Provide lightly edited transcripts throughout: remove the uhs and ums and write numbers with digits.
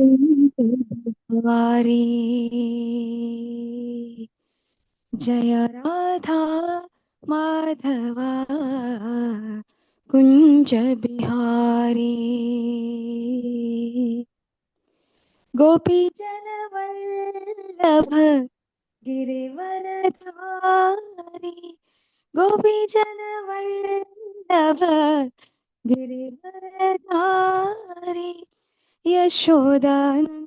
कुंजबिहारी जय राधा माधवा कुंज बिहारी गोपी जन वल्लभ गिरिवरधारी गोपी जन वल्लभ गिरिवरधारी यशोदानंदन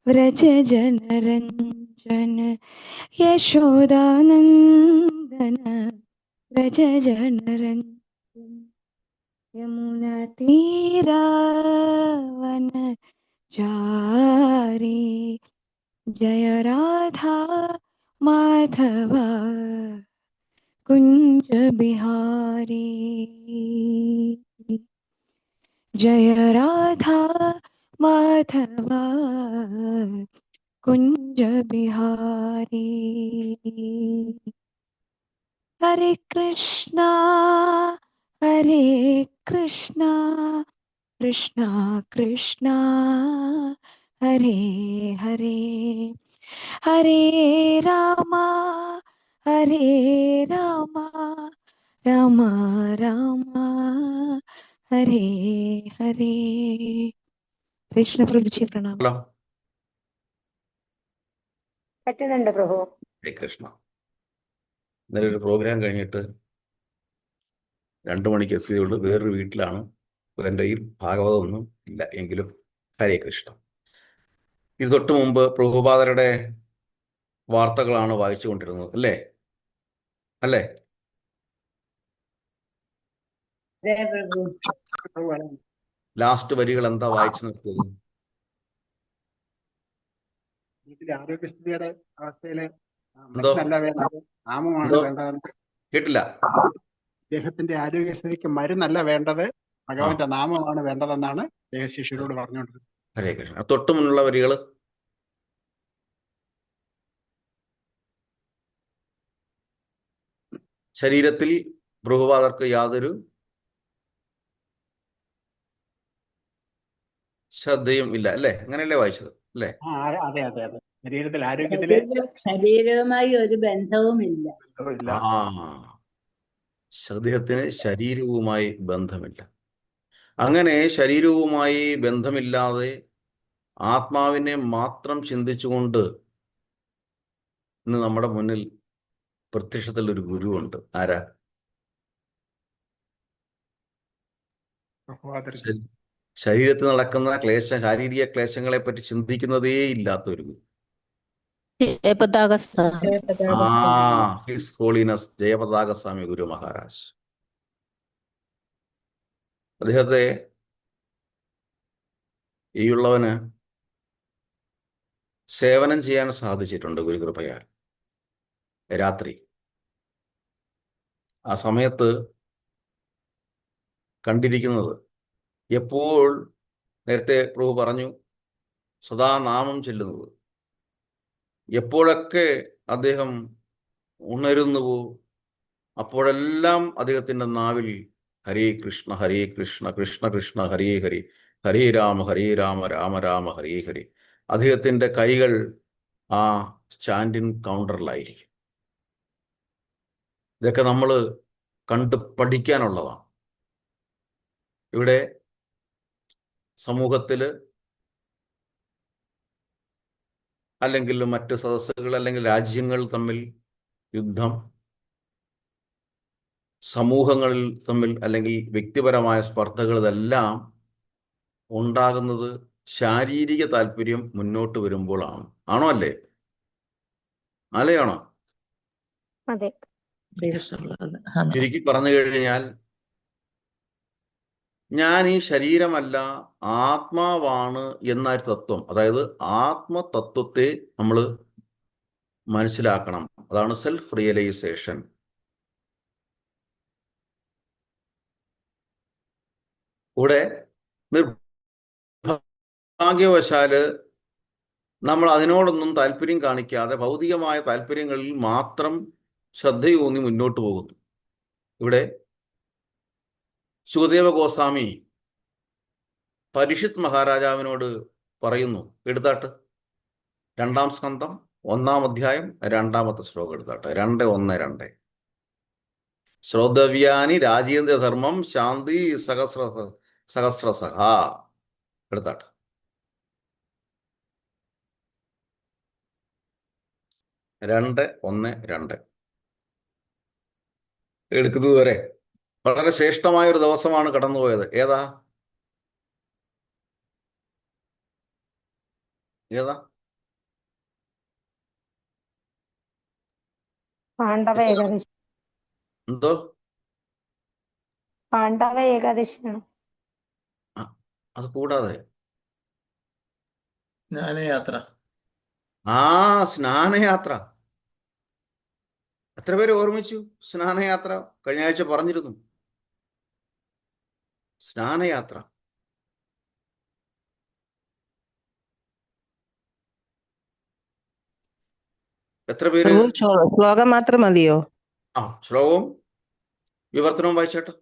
व्रज जनरंजन यशोदानंदन व्रज जनरंजन यमुना तीरावन चारी जय राधा माधवा कुंज बिहारी जय राधा माधवा कुंज बिहारी हरे कृष्णा कृष्णा कृष्णा हरे हरे हरे रामा राम रामा हरे हरे कृष्ण प्रभु जी प्रणाम. ഹലോ പറ്റുന്നുണ്ട് പ്രഭു. ഹരേ കൃഷ്ണ. ഇന്നലെ ഒരു പ്രോഗ്രാം കഴിഞ്ഞിട്ട് 2 മണിക്ക് എത്തിയതുള്ളൂ. വേറൊരു വീട്ടിലാണ്. എൻ്റെ ഈ ഭാഗവതമൊന്നും ഇല്ല എങ്കിലും ഹരേ കൃഷ്ണ. ഇത് തൊട്ട് മുമ്പ് പ്രഭുപാദരുടെ വാർത്തകളാണ് വായിച്ചു കൊണ്ടിരുന്നത് അല്ലേ? ലാസ്റ്റ് വരികൾ എന്താ വായിച്ചു നിർത്തിയത്? ആരോഗ്യസ്ഥിതിയുടെ അവസ്ഥയില് എന്തോ മരുന്നല്ല വേണ്ടത്, നാമമാണ് എന്തോ വേണ്ടത്. കേട്ടില്ല. അദ്ദേഹത്തിന്റെ ആരോഗ്യസ്ഥിതിക്ക് മരുന്നല്ല വേണ്ടത്, ഭഗവാന്റെ നാമമാണ് വേണ്ടതെന്നാണ് ശിഷ്യരോട് പറഞ്ഞുകൊണ്ടിരുന്നത്. ഹരേ കൃഷ്ണ. തൊട്ട് മുന്നുള്ള വരികൾ ശരീരത്തിൽ പ്രഭുപാദർക്ക് യാതൊരു ശ്രദ്ധയും ഇല്ല അല്ലേ? അങ്ങനെയല്ലേ വായിച്ചത് അല്ലേ? അതെ അതെ അതെ. ശരീരത്തിൽ ആരോഗ്യത്തില് ശരീരവുമായി ഒരു ബന്ധവുമില്ല. അദ്ദേഹത്തിന് ശരീരവുമായി ബന്ധമില്ല. അങ്ങനെ ശരീരവുമായി ബന്ധമില്ലാതെ ആത്മാവിനെ മാത്രം ചിന്തിച്ചുകൊണ്ട് ഇന്ന് നമ്മുടെ മുന്നിൽ പ്രത്യക്ഷത്തിൽ ഒരു ഗുരുവുണ്ട്. ആരാ? ശരീരത്തിൽ നടക്കുന്ന ശാരീരിക ക്ലേശങ്ങളെ പറ്റി ചിന്തിക്കുന്നതേ ഇല്ലാത്ത ഒരു ഗുരു. ഹിസ് ഹോളിനസ് ജയപതാക സ്വാമി ഗുരു മഹാരാജ്. അദ്ദേഹത്തെ ഈയുള്ളവന് സേവനം ചെയ്യാൻ സാധിച്ചിട്ടുണ്ട് ഗുരുകൃപയാൽ. രാത്രി ആ സമയത്ത് കണ്ടിരിക്കുന്നത് എപ്പോൾ നേരത്തെ പ്രഭു പറഞ്ഞു സദാ നാമം ചെല്ലുന്നത്. എപ്പോഴൊക്കെ അദ്ദേഹം ഉണരുന്നുവോ അപ്പോഴെല്ലാം അദ്ദേഹത്തിൻ്റെ നാവിൽ ഹരേ കൃഷ്ണ കൃഷ്ണ കൃഷ്ണ ഹരേ ഹരി ഹരേ രാമ രാമ രാമ ഹരേ ഹരി. അദ്ദേഹത്തിൻ്റെ കൈകൾ ആ സ്റ്റാൻഡിൻ കൗണ്ടറിലായിരിക്കും. ഇതൊക്കെ നമ്മൾ കണ്ട് പഠിക്കാനുള്ളതാണ്. ഇവിടെ സമൂഹത്തിൽ അല്ലെങ്കിൽ മറ്റ് സദസ്സുകൾ അല്ലെങ്കിൽ രാജ്യങ്ങൾ തമ്മിൽ യുദ്ധം, സമൂഹങ്ങളിൽ തമ്മിൽ അല്ലെങ്കിൽ വ്യക്തിപരമായ സ്പർദ്ധകൾ, ഇതെല്ലാം ഉണ്ടാകുന്നത് ശാരീരിക താല്പര്യം മുന്നോട്ട് വരുമ്പോഴാണ്. ആണോ അല്ലേ? അല്ലയാണോ? ശരിക്കും പറഞ്ഞു കഴിഞ്ഞാൽ ഞാൻ ഈ ശരീരമല്ല ആത്മാവാണ് എന്ന തത്വം, അതായത് ആത്മതത്വത്തെ നമ്മൾ മനസ്സിലാക്കണം. അതാണ് സെൽഫ് റിയലൈസേഷൻ. ഇവിടെ നിർഭാഗ്യവശാല് നമ്മൾ അതിനോടൊന്നും താല്പര്യം കാണിക്കാതെ ഭൗതികമായ താല്പര്യങ്ങളിൽ മാത്രം ശ്രദ്ധയൂന്നി മുന്നോട്ട് പോകുന്നു. ഇവിടെ ശുകദേവ ഗോസ്വാമി പരീക്ഷിത് മഹാരാജാവിനോട് പറയുന്നു. എടുത്താട്ട് 2-ാം സ്കന്ധം 1-ാം അധ്യായം 2-ാമത്തെ ശ്ലോകം എടുത്താട്ട്. 2:1-2. ശ്രോതവ്യാനി രാജേന്ദ്രധർമ്മം ശാന്തി സഹസ്രസഹ. എടുത്താട്ട്. 2:1-2 എടുക്കുന്നത് വരെ വളരെ ശ്രേഷ്ഠമായ ഒരു ദിവസമാണ് കടന്നുപോയത്. ഏതാ പാണ്ഡവ ഏകാദശി. എന്തോ? പാണ്ഡവ ഏകാദശിയാണ്. അത് കൂടാതെ സ്നാനയാത്ര. സ്നാനയാത്ര. എത്ര പേര് ഓർമ്മിച്ചു? സ്നാനയാത്ര കഴിഞ്ഞ ആഴ്ച പറഞ്ഞിരുന്നു. സ്നാനയാത്ര. എത്ര പേര്? ശ്ലോകം മാത്രം മതിയോ? ശ്ലോകവും വിവർത്തനവും വായിച്ചാട്ട്.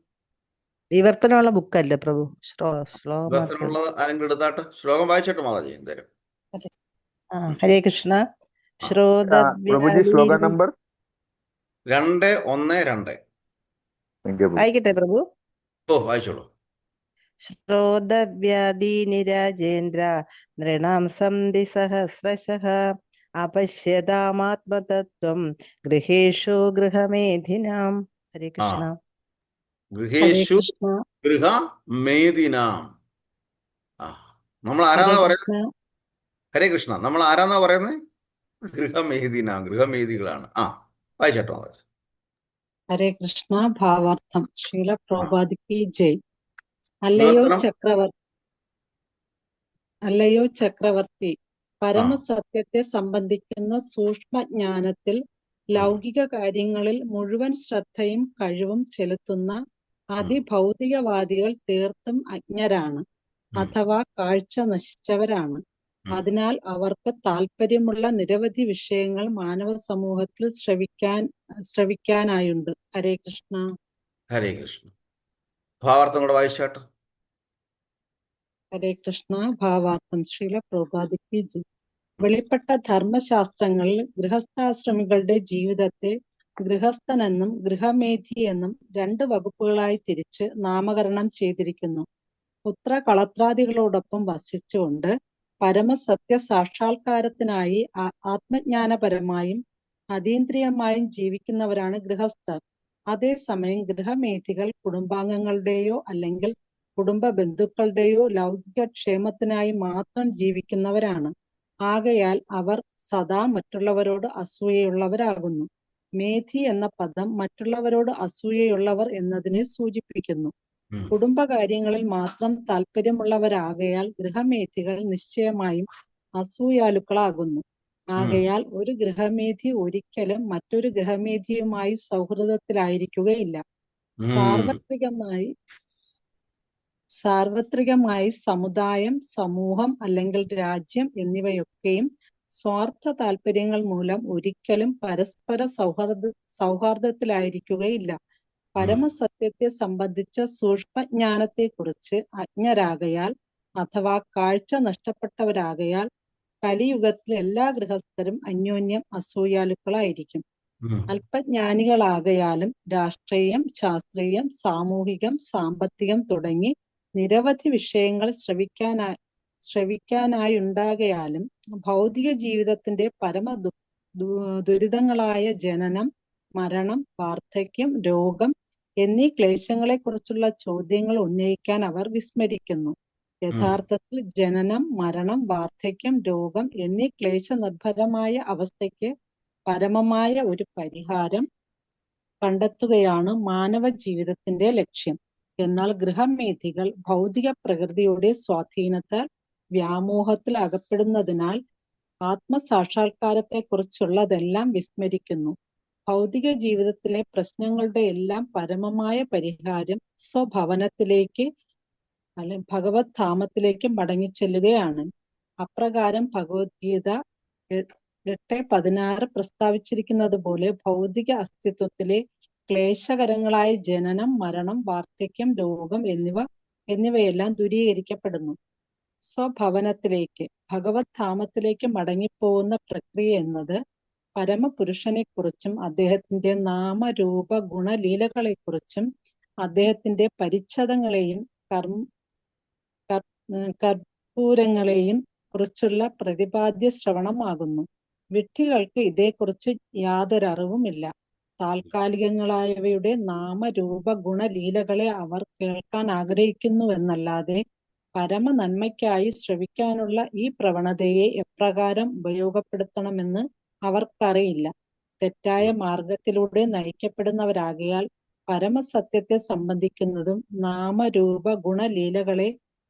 വിവർത്തനമുള്ള ബുക്കല്ലേ പ്രഭു? ശ്ലോകം വിവർത്തനമുള്ളത് ആരെങ്കിലും എടുത്താട്ട് ശ്ലോകം വായിച്ചിട്ട് മാതാജി എന്തായാലും. ഹരേ കൃഷ്ണ. ശ്ലോക നമ്പർ 2:1-2. വായിക്കട്ടെ പ്രഭു? വായിച്ചോളൂ. ശ്രോതവ്യാധീനിരാജേന്ദ്ര നൃണാം സന്ധി സഹസ്രശഃ അപശ്യതാമാത്മതത്വം ഗൃഹേഷു ഗൃഹമേധിനാം. ഹരേ കൃഷ്ണ. ഗൃഹേഷു ഗൃഹമേധിനാം. നമ്മൾ ആരാന്നാ പറയുന്നത്? ഹരേ കൃഷ്ണ. നമ്മൾ ആരാന്നാ പറയുന്നത്? ഗൃഹമേധിനാം, ഗൃഹമേധികളാണ്. വായിച്ചോട്ടോ. ഹരേ കൃഷ്ണ. ഭാവാർത്ഥം. ശ്രീല പ്രഭുപാദിക്ക് ജയ്. അല്ലയോ ചക്രവർത്തി, പരമസത്യത്തെ സംബന്ധിക്കുന്ന സൂക്ഷ്മജ്ഞാനത്തിൽ ലൗകിക കാര്യങ്ങളിൽ മുഴുവൻ ശ്രദ്ധയും കഴിവും ചെലുത്തുന്ന അതിഭൗതികവാദികൾ തീർത്തും അജ്ഞരാണ്, അഥവാ കാഴ്ച നശിച്ചവരാണ്. അതിനാൽ അവർക്ക് താല്പര്യമുള്ള നിരവധി വിഷയങ്ങൾ മാനവ സമൂഹത്തിൽ ശ്രവിക്കാനായുണ്ട്. ഹരേ കൃഷ്ണ. ഹരേ കൃഷ്ണ. ഭാവാർത്ഥം കൂടെ വായിച്ചാട്ട്. ഹരേ കൃഷ്ണ. ഭാവാർത്ഥം. ശ്രീല പ്രഭുപാദിക്ക് ജയ്. വെളിപ്പെട്ട ധർമ്മശാസ്ത്രങ്ങളിൽ ഗൃഹസ്ഥാശ്രമികളുടെ ജീവിതത്തെ ഗൃഹസ്ഥനെന്നും ഗൃഹമേധി എന്നും 2 വകുപ്പുകളായി തിരിച്ച് നാമകരണം ചെയ്തിരിക്കുന്നു. പുത്ര കളത്രാദികളോടൊപ്പം വസിച്ചുകൊണ്ട് പരമസത്യ സാക്ഷാത്കാരത്തിനായി ആത്മജ്ഞാനപരമായും അതീന്ദ്രിയമായും ജീവിക്കുന്നവരാണ് ഗൃഹസ്ഥർ. അതേസമയം ഗൃഹമേധികൾ കുടുംബാംഗങ്ങളുടെയോ അല്ലെങ്കിൽ കുടുംബ ബന്ധുക്കളുടെയോ ലൗകിക ക്ഷേമത്തിനായി മാത്രം ജീവിക്കുന്നവരാണ്. ആകയാൽ അവർ സദാ മറ്റുള്ളവരോട് അസൂയയുള്ളവരാകുന്നു. മേധി എന്ന പദം മറ്റുള്ളവരോട് അസൂയയുള്ളവർ എന്നതിനെ സൂചിപ്പിക്കുന്നു. കുടുംബകാര്യങ്ങളിൽ മാത്രം താല്പര്യമുള്ളവരാകയാൽ ഗൃഹമേധികൾ നിശ്ചയമായും അസൂയാലുക്കളാകുന്നു. ആകയാൽ ഒരു ഗൃഹമേധി ഒരിക്കലും മറ്റൊരു ഗൃഹമേധിയുമായി സൗഹൃദത്തിലായിരിക്കുകയില്ല. സാർവത്രികമായി സമുദായം, സമൂഹം അല്ലെങ്കിൽ രാജ്യം എന്നിവയൊക്കെയും സ്വാർത്ഥ താല്പര്യങ്ങൾ മൂലം ഒരിക്കലും പരസ്പര സൗഹാർദ്ദത്തിലായിരിക്കുകയില്ല. പരമസത്യത്തെ സംബന്ധിച്ച സൂക്ഷ്മജ്ഞാനത്തെക്കുറിച്ച് അജ്ഞരാകയാൽ അഥവാ കാഴ്ച നഷ്ടപ്പെട്ടവരാകയാൽ കലിയുഗത്തിൽ എല്ലാ ഗൃഹസ്ഥരും അന്യോന്യം അസൂയാലുക്കളായിരിക്കും. അല്പജ്ഞാനികളാകയാലും രാഷ്ട്രീയം, ശാസ്ത്രീയം, സാമൂഹികം, സാമ്പത്തികം തുടങ്ങി നിരവധി വിഷയങ്ങൾ ശ്രവിക്കാനായുണ്ടാകയാലും ഭൗതിക ജീവിതത്തിന്റെ പരമ ദുരിതങ്ങളായ ജനനം, മരണം, വാർദ്ധക്യം, രോഗം എന്നീ ക്ലേശങ്ങളെ കുറിച്ചുള്ള ചോദ്യങ്ങൾ ഉന്നയിക്കാൻ അവർ വിസ്മരിക്കുന്നു. യഥാർത്ഥത്തിൽ ജനനം, മരണം, വാർദ്ധക്യം, രോഗം എന്നീ ക്ലേശനിർഭരമായ അവസ്ഥയ്ക്ക് പരമമായ ഒരു പരിഹാരം കണ്ടെത്തുകയാണ് മാനവ ജീവിതത്തിന്റെ ലക്ഷ്യം. എന്നാൽ ഗൃഹമേധികൾ ഭൗതിക പ്രകൃതിയുടെ സ്വാധീനത്താൽ വ്യാമോഹത്തിൽ അകപ്പെടുന്നതിനാൽ ആത്മസാക്ഷാത്കാരത്തെ കുറിച്ചുള്ളതെല്ലാം വിസ്മരിക്കുന്നു. ഭൗതിക ജീവിതത്തിലെ പ്രശ്നങ്ങളുടെ എല്ലാം പരമമായ പരിഹാരം സ്വഭവനത്തിലേക്ക് ഭഗവത് ധാമത്തിലേക്ക് മടങ്ങിച്ചെല്ലുകയാണ്. അപ്രകാരം ഭഗവത്ഗീത 8:16 പ്രസ്താവിച്ചിരിക്കുന്നത് പോലെ ഭൗതിക അസ്തിത്വത്തിലെ ക്ലേശകരങ്ങളായ ജനനം, മരണം, വാർദ്ധക്യം, രോഗം എന്നിവ എന്നിവയെല്ലാം ദൂരീകരിക്കപ്പെടുന്നു. സ്വഭവനത്തിലേക്ക്, ഭഗവത് ധാമത്തിലേക്ക് മടങ്ങിപ്പോകുന്ന പ്രക്രിയ എന്നത് പരമപുരുഷനെക്കുറിച്ചും അദ്ദേഹത്തിന്റെ നാമരൂപ ഗുണലീലകളെക്കുറിച്ചും അദ്ദേഹത്തിന്റെ പരിച്ഛദങ്ങളെയും കർപ്പൂരങ്ങളെയും കുറിച്ചുള്ള പ്രതിപാദ്യ ശ്രവണമാകുന്നു. വിഡ്ഢികൾക്ക് ഇതേക്കുറിച്ച് യാതൊരറിവുമില്ല. താൽക്കാലികങ്ങളായവയുടെ നാമരൂപ ഗുണലീലകളെ അവർ കേൾക്കാൻ ആഗ്രഹിക്കുന്നുവെന്നല്ലാതെ പരമനന്മയ്ക്കായി ശ്രവിക്കാനുള്ള ഈ പ്രവണതയെ എപ്രകാരം ഉപയോഗപ്പെടുത്തണമെന്ന് അവർക്കറിയില്ല. തെറ്റായ മാർഗത്തിലൂടെ നയിക്കപ്പെടുന്നവരാകയാൽ പരമസത്യത്തെ സംബന്ധിക്കുന്നതും നാമരൂപ ഗുണലീലകളെ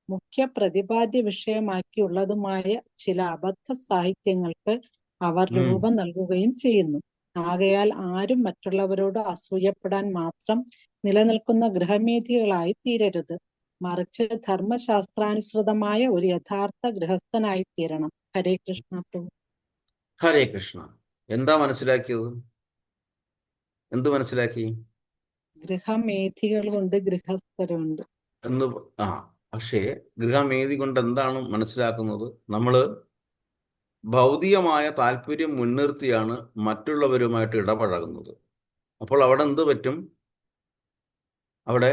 മുഖ്യ പ്രതിപാദ്യ വിഷയമാക്കിയുള്ളതുമായ ചില അബദ്ധ സാഹിത്യങ്ങൾക്ക് അവർ രൂപം നൽകുകയും ചെയ്യുന്നു. ആകയാൽ ആരും മറ്റുള്ളവരോട് അസൂയപ്പെടാൻ മാത്രം നിലനിൽക്കുന്ന ഗൃഹമേധികളായി തീരരുത്. മറിച്ച് ധർമ്മശാസ്ത്രാനുസൃതമായ ഒരു യഥാർത്ഥ ഗൃഹസ്ഥനായി തീരണം. ഹരേ കൃഷ്ണ പ്രഭു. ഹരേ കൃഷ്ണ. എന്താ മനസ്സിലാക്കിയത്? എന്ത് മനസ്സിലാക്കി? ഗൃഹമേധികൾ കൊണ്ട് ഗൃഹസ്ഥരുണ്ട് എന്ന് പക്ഷേ ഗൃഹമേധി കൊണ്ട് എന്താണ് മനസ്സിലാക്കുന്നത്? നമ്മള് ഭൗതികമായ താല്പര്യം മുൻനിർത്തിയാണ് മറ്റുള്ളവരുമായിട്ട് ഇടപഴകുന്നത്. അപ്പോൾ അവിടെ എന്ത് പറ്റും? അവിടെ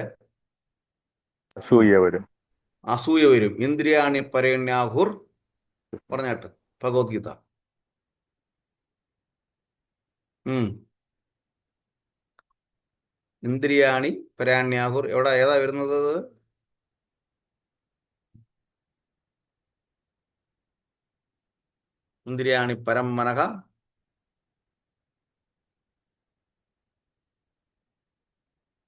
അസൂയ വരും. ഇന്ദ്രിയാണി പരണ്യാഹുർ പറഞ്ഞാട്ട് ഭഗവത്ഗീത. ഇന്ദ്രിയാണി പരാണ്യാഹുർ ഏതാ വരുന്നത്? ഇന്ദ്രിയാണി പരം മനഃ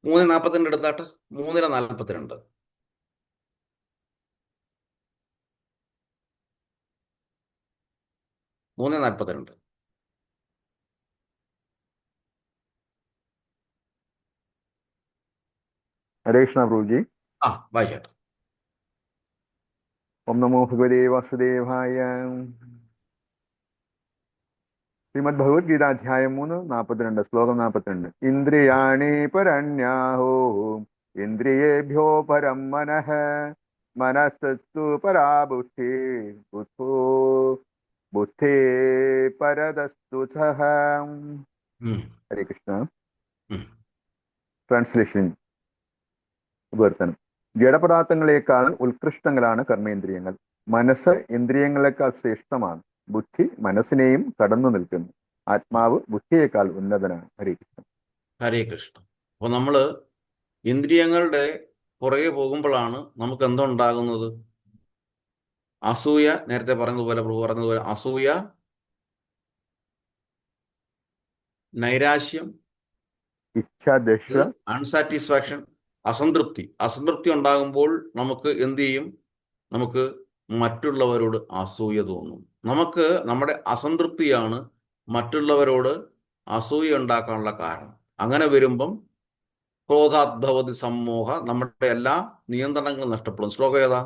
3:42 എടുത്താട്ട്. 3:42. ഹരേ കൃഷ്ണ പ്രഭുജി. വായിക്കട്ടെ. ഓം നമോ ഭഗവതേ വാസുദേവായ. ശ്രീമദ് ഭഗവത്ഗീത അധ്യായം 3:42 ശ്ലോകം 42. ഇന്ദ്രിയാണി പരണ്യാഹോ ഇന്ദ്രിയേഭ്യോ പരം മനഃ മനസ്സു പരാ ബുദ്ധി ബുദ്ധേ പരതസ്തു സഹ. ഹരേ കൃഷ്ണ. ട്രാൻസ്ലേഷൻ വിവർത്തനം. ജഡപദാർത്ഥങ്ങളെക്കാൾ ഉത്കൃഷ്ടങ്ങളാണ് കർമ്മേന്ദ്രിയങ്ങൾ. മനസ്സ് ഇന്ദ്രിയങ്ങളെക്കാൾ ശ്രേഷ്ഠമാണ്. ബുദ്ധി മനസ്സിനെയും കടന്നു നിൽക്കുന്നു. ആത്മാവ് ബുദ്ധിയേക്കാൾ ഉന്നതനാണ്. ഹരേ കൃഷ്ണ. ഹരേ കൃഷ്ണ. അപ്പൊ നമ്മള് ഇന്ദ്രിയങ്ങളുടെ പുറകെ പോകുമ്പോഴാണ് നമുക്ക് എന്തുണ്ടാകുന്നത്? അസൂയ. നേരത്തെ പറഞ്ഞതുപോലെ പ്രഭു പറഞ്ഞതുപോലെ അസൂയ, നൈരാശ്യം, ഇച്ഛാദശ, അൺസാറ്റിസ്ഫാക്ഷൻ, അസംതൃപ്തി ഉണ്ടാകുമ്പോൾ നമുക്ക് എന്ത് ചെയ്യും? നമുക്ക് മറ്റുള്ളവരോട് അസൂയ തോന്നും. നമുക്ക് നമ്മുടെ അസംതൃപ്തിയാണ് മറ്റുള്ളവരോട് അസൂയ ഉണ്ടാക്കാനുള്ള കാരണം. അങ്ങനെ വരുമ്പം ക്രോധാദ്ഭവതി സമ്മോഹ, നമ്മുടെ എല്ലാ നിയന്ത്രണങ്ങളും നഷ്ടപ്പെടും. ശ്ലോകം ഏതാ?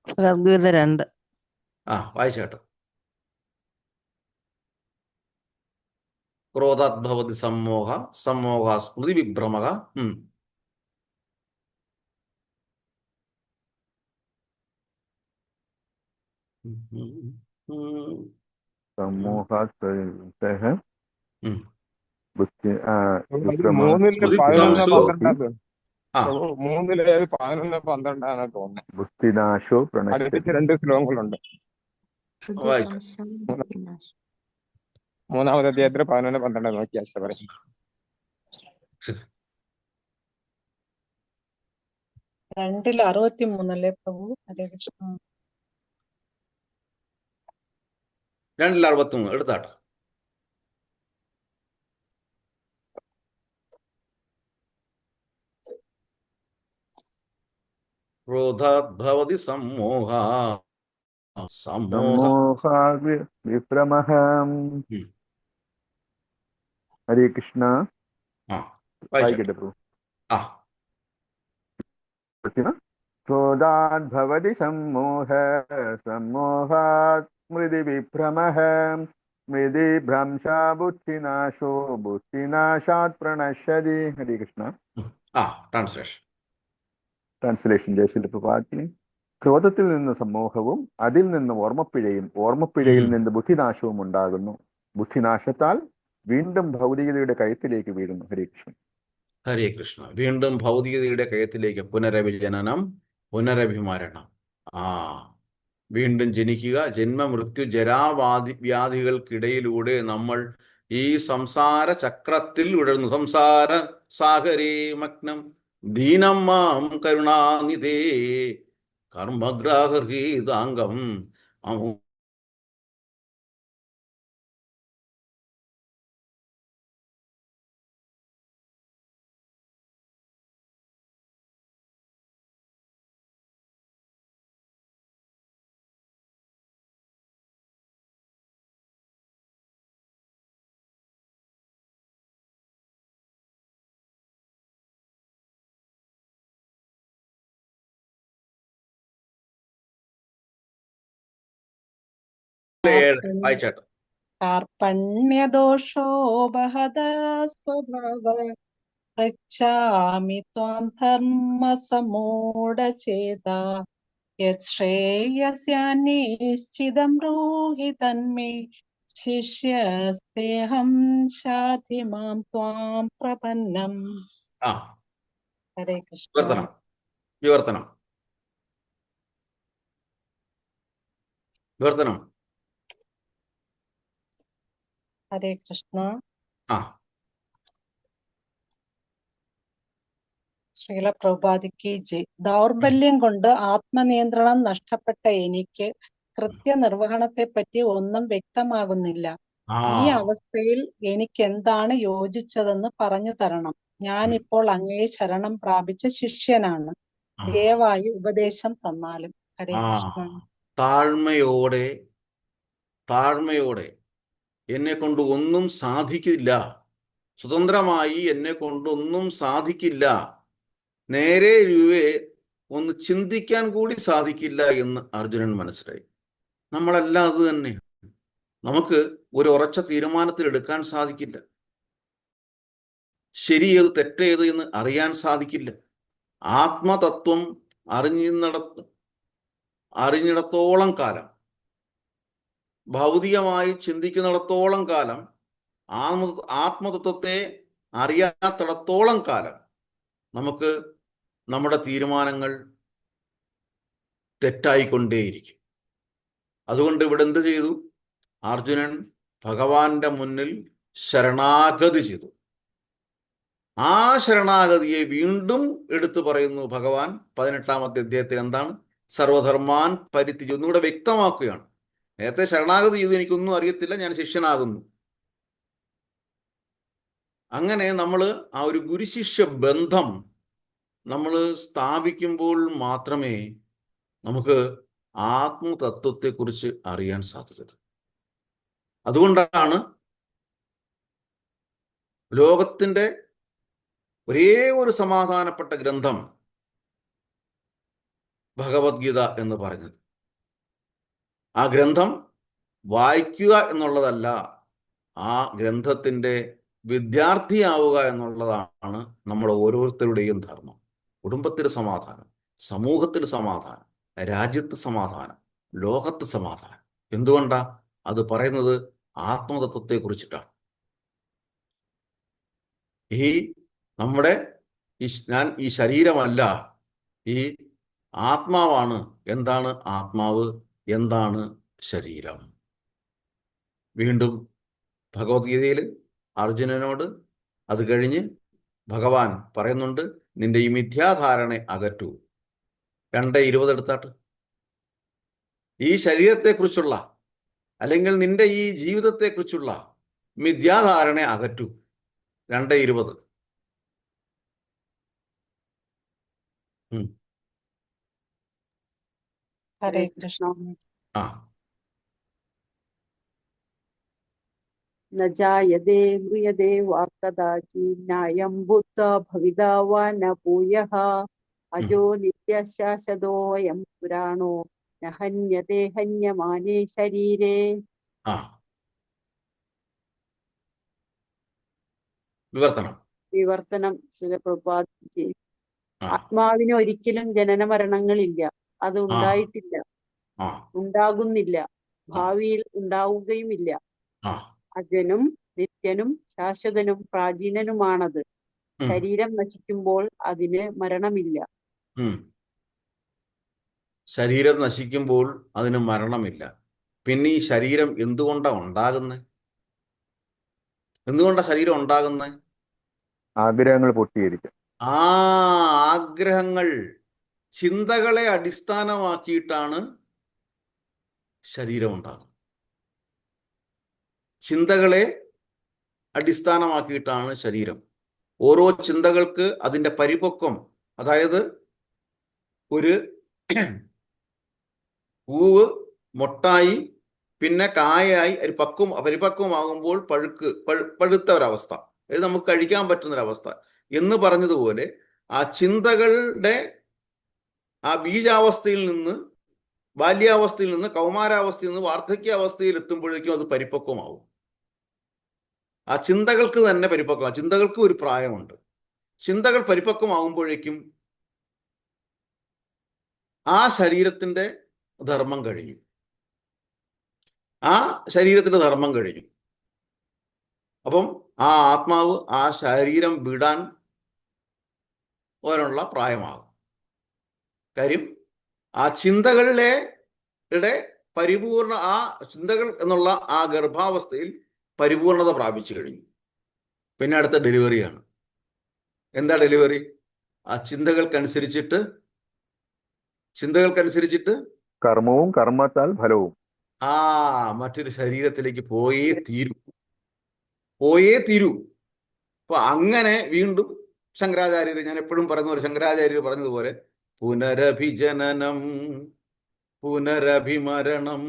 ഭഗവത്ഗീത 2. വായിച്ചേട്ടോ. ക്രോധാദ്ഭവതി സമ്മോഹ സമ്മോഹ സ്മൃതി വിഭ്രമക. ബുദ്ധിനാശോ അടുപ്പിച്ച് 2 ശ്ലോകങ്ങളുണ്ട്. 3-ാമത് അധ്യായത്തിൽ 11-12 നോക്കി ആശ പറയും. രണ്ടിൽ 63 പ്രഭു. ഹരേ കൃഷ്ണ. 2:63 എടുത്താട്ടെ. ക്രോധാദ്ഭവതി സമ്മോഹ വിഭ്രമഃ. ഹരേ കൃഷ്ണ. വായിക്കട്ടെ പ്രഭു. ക്രോധാദ്ഭവതി സമ്മോഹ സമ്മോഹാത് സ്മൃതി വിഭ്രമഃ സ്മൃതിഭ്രംശ ബുദ്ധിനാശോ ബുദ്ധിനാശാത് പ്രണശ്യതി. ഹരേ കൃഷ്ണ. ട്രാൻസ്ലേഷൻ. ട്രാൻസ്ലേഷൻ ജയശീല പ്രഭാതിനി. ക്രോധത്തിൽ നിന്ന് സമൂഹവും അതിൽ നിന്ന് ഓർമ്മപ്പിഴയും ഓർമ്മപ്പിഴയിൽ നിന്ന് ബുദ്ധിനാശവും ഉണ്ടാകുന്നു. ബുദ്ധിനാശത്താൽ വീണ്ടും ഭൗതികതയുടെ കയത്തിലേക്ക് വീഴുന്നു. ഹരേ കൃഷ്ണ. ഹരേ കൃഷ്ണ. വീണ്ടും ഭൗതികതയുടെ കയത്തിലേക്ക്, പുനരഭിജനനം, പുനരഭിമരണം. വീണ്ടും ജനിക്കുക, ജന്മമൃത്യു വ്യാധികൾക്കിടയിലൂടെ നമ്മൾ ഈ സംസാര ചക്രത്തിൽ ഉഴന്നു. സംസാര സാഗരേ മഗ്നം ദീനം മാം കരുണാനിധേ കർമ്മഗ്രാഹീതാംഗം അമു. വായിച്ചാട്ടോ. कार्पण्यदोषो बहद स्वभाव पृच्छामि त्वां धर्मसमूढचेता यच्छ्रेयस्यान्निश्चितं ब्रूहि तन्मे शिष्यस्तेऽहं शाधि मां त्वां प्रपन्नम्. हरे कृष्ण. വിവർത്തനം. ഹരേ കൃഷ്ണ. ശ്രീല പ്രഭുപാദിക്ക് ജയ്. ദൗർബല്യം കൊണ്ട് ആത്മനിയന്ത്രണം നഷ്ടപ്പെട്ട എനിക്ക് കൃത്യനിർവഹണത്തെ പറ്റി ഒന്നും വ്യക്തമാകുന്നില്ല. ഈ അവസ്ഥയിൽ എനിക്ക് എന്താണ് യോജിച്ചതെന്ന് പറഞ്ഞു തരണം. ഞാനിപ്പോൾ അങ്ങയെ ശരണം പ്രാപിച്ച ശിഷ്യനാണ്. ദയവായി ഉപദേശം തന്നാലും. ഹരേ കൃഷ്ണ. താഴ്മയോടെ എന്നെ കൊണ്ട് ഒന്നും സാധിക്കില്ല, സ്വതന്ത്രമായി എന്നെ കൊണ്ടൊന്നും സാധിക്കില്ല, നേരെ രൂപയെ ഒന്ന് ചിന്തിക്കാൻ കൂടി സാധിക്കില്ല എന്ന് അർജുനൻ മനസ്സിലായി. നമ്മളെല്ലാം അത് തന്നെ. നമുക്ക് ഒരു ഉറച്ച തീരുമാനത്തിൽ എടുക്കാൻ സാധിക്കില്ല. ശരിയേത് തെറ്റേത് എന്ന് അറിയാൻ സാധിക്കില്ല. ആത്മതത്വം അറിഞ്ഞിടത്തോളം കാലം, ഭൗതികമായി ചിന്തിക്കുന്നിടത്തോളം കാലം, ആത്മതത്വത്തെ അറിയാത്തിടത്തോളം കാലം നമുക്ക് നമ്മുടെ തീരുമാനങ്ങൾ തെറ്റായിക്കൊണ്ടേയിരിക്കും. അതുകൊണ്ട് ഇവിടെ എന്ത് ചെയ്തു? അർജുനൻ ഭഗവാന്റെ മുന്നിൽ ശരണാഗതി ചെയ്തു. ആ ശരണാഗതിയെ വീണ്ടും എടുത്തു പറയുന്നു ഭഗവാൻ 18ാമത്തെ അധ്യായത്തിൽ. എന്താണ്? സർവധർമാൻ പരിത്യജ്. ഒന്നുകൂടെ വ്യക്തമാക്കുകയാണ്. നേരത്തെ ശരണാഗതി ചെയ്തു, എനിക്കൊന്നും അറിയത്തില്ല, ഞാൻ ശിഷ്യനാകുന്നു. അങ്ങനെ നമ്മൾ ആ ഒരു ഗുരുശിഷ്യ ബന്ധം നമ്മൾ സ്ഥാപിക്കുമ്പോൾ മാത്രമേ നമുക്ക് ആത്മതത്വത്തെക്കുറിച്ച് അറിയാൻ സാധിച്ചത്. അതുകൊണ്ടാണ് ലോകത്തിൻ്റെ ഒരേ ഒരു സമാധാനപ്പെട്ട ഗ്രന്ഥം ഭഗവത്ഗീത എന്ന് പറഞ്ഞത്. ആ ഗ്രന്ഥം വായിക്കുക എന്നുള്ളതല്ല, ആ ഗ്രന്ഥത്തിൻ്റെ വിദ്യാർത്ഥിയാവുക എന്നുള്ളതാണ് നമ്മൾ ഓരോരുത്തരുടെയും ധർമ്മം. കുടുംബത്തിൽ സമാധാനം, സമൂഹത്തിൽ സമാധാനം, രാജ്യത്ത് സമാധാനം, ലോകത്ത് സമാധാനം. എന്തുകൊണ്ടാ അത് പറയുന്നത്? ആത്മതത്വത്തെ കുറിച്ചിട്ടാണ്. ഞാൻ ഈ ശരീരമല്ല, ഈ ആത്മാവാണ്. എന്താണ് ആത്മാവ്? എന്താണ് ശരീരം? വീണ്ടും ഭഗവത്ഗീതയിൽ അർജുനനോട് അത് കഴിഞ്ഞ് ഭഗവാൻ പറയുന്നുണ്ട്, നിന്റെ ഈ മിഥ്യാധാരണ അകറ്റൂ. 2:20 എടുത്താട്ട്. ഈ ശരീരത്തെക്കുറിച്ചുള്ള അല്ലെങ്കിൽ നിന്റെ ഈ ജീവിതത്തെക്കുറിച്ചുള്ള മിഥ്യാധാരണ അകറ്റൂ. 2:20. ഹരേ കൃഷ്ണ. न जायते म्रियते वा कदाचित् नायं भूत्वा भविता वा न भूयः अजो नित्यः शाश्वतोऽयं पुराणो न हन्यते हन्यमाने शरीरे. വിവർത്തനം. വിവർത്തനം ശ്രീല പ്രഭുപാദ്. ആ ആത്മാവിന് ഒരിക്കലും ജനന മരണങ്ങളില്ല. അത് ആ ഉണ്ടായിട്ടില്ല, ആ ഉണ്ടാകുന്നില്ല, ആ ഭാവിയിൽ ഉണ്ടാവുകയുമില്ല. ആ അജനും നിത്യനും ശാശ്വതനും പ്രാചീനനുമാണത്. ഉം, ശരീരം നശിക്കുമ്പോൾ അതിന് മരണമില്ല. ഉം. ശരീരം നശിക്കുമ്പോൾ അതിന് മരണമില്ല. പിന്നെ ഈ ശരീരം എന്തുകൊണ്ടാണ് ഉണ്ടാകുന്നത്? എന്തുകൊണ്ടാണ് ശരീരം ഉണ്ടാകുന്നത്? ആഗ്രഹങ്ങൾ പൂർത്തീകരിക്കും. ആ ആഗ്രഹങ്ങൾ, ചിന്തകളെ അടിസ്ഥാനമാക്കിയിട്ടാണ് ശരീരം ഉണ്ടാകുന്നത്. ചിന്തകളെ അടിസ്ഥാനമാക്കിയിട്ടാണ് ശരീരം. ഓരോ ചിന്തകൾക്ക് അതിൻ്റെ പരിപക്വം, അതായത് ഒരു പൂവ് മൊട്ടായി പിന്നെ കായായി പരിപക്വമാകുമ്പോൾ പഴുത്ത ഒരവസ്ഥ, ഇത് നമുക്ക് കഴിക്കാൻ പറ്റുന്നൊരവസ്ഥ എന്ന് പറഞ്ഞതുപോലെ ആ ചിന്തകളുടെ ആ ബീജാവസ്ഥയിൽ നിന്ന്, ബാല്യാവസ്ഥയിൽ നിന്ന്, കൗമാരാവസ്ഥയിൽ നിന്ന് വാർദ്ധക്യാവസ്ഥയിൽ എത്തുമ്പോഴേക്കും അത് പരിപക്വമാവും. ആ ചിന്തകൾക്ക് തന്നെ പരിപക്വം, ചിന്തകൾക്ക് ഒരു പ്രായമുണ്ട്. ചിന്തകൾ പരിപക്വമാകുമ്പോഴേക്കും ആ ശരീരത്തിൻ്റെ ധർമ്മം കഴിഞ്ഞു. ആ ശരീരത്തിൻ്റെ ധർമ്മം കഴിഞ്ഞു. അപ്പം ആ ആത്മാവ് ആ ശരീരം വിടാൻ ഓരോ പ്രായമാകും. കാര്യം ആ ചിന്തകളുടെ പരിപൂർണ, ആ ചിന്തകൾ എന്നുള്ള ആ ഗർഭാവസ്ഥയിൽ പരിപൂർണത പ്രാപിച്ചു കഴിഞ്ഞു. പിന്നെ അടുത്ത ഡെലിവറിയാണ്. എന്താ ഡെലിവറി? ആ ചിന്തകൾക്കനുസരിച്ചിട്ട് കർമ്മവും കർമ്മത്താൽ ഫലവും. മറ്റൊരു ശരീരത്തിലേക്ക് പോയേ തീരൂ. അപ്പൊ അങ്ങനെ വീണ്ടും ശങ്കരാചാര്യർ, ഞാൻ എപ്പോഴും പറയുന്ന പോലെ, ശങ്കരാചാര്യർ പറഞ്ഞതുപോലെ പുനരഭിജനനം പുനരഭിമരണം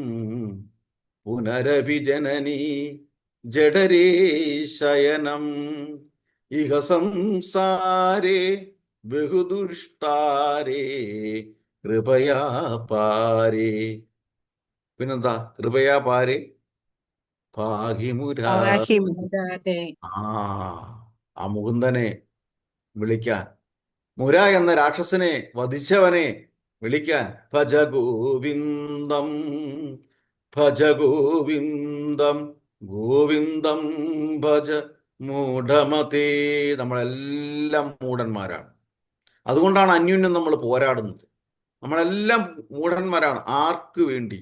പുനരഭിജനനി ജഡരേ ശയനം ഇഹ സംസാരേ ബഹുദുഷ്ടാരേ കൃപയാ പാരേ. പിന്നെന്താ? കൃപയാ പാരേ ഭാഗിമുരാ. ആ മുകുന്ദനെ വിളിക്കാൻ, മുര എന്ന രാക്ഷസനെ വധിച്ചവനെ വിളിക്കാൻ ഭജ ഗോവിന്ദം ഗോവിന്ദം ഭജ മൂഢമതേ. നമ്മളെല്ലാം മൂഢന്മാരാണ്. അതുകൊണ്ടാണ് അന്യോന്യം നമ്മൾ പോരാടുന്നത്. നമ്മളെല്ലാം മൂഢന്മാരാണ്. ആർക്ക് വേണ്ടി?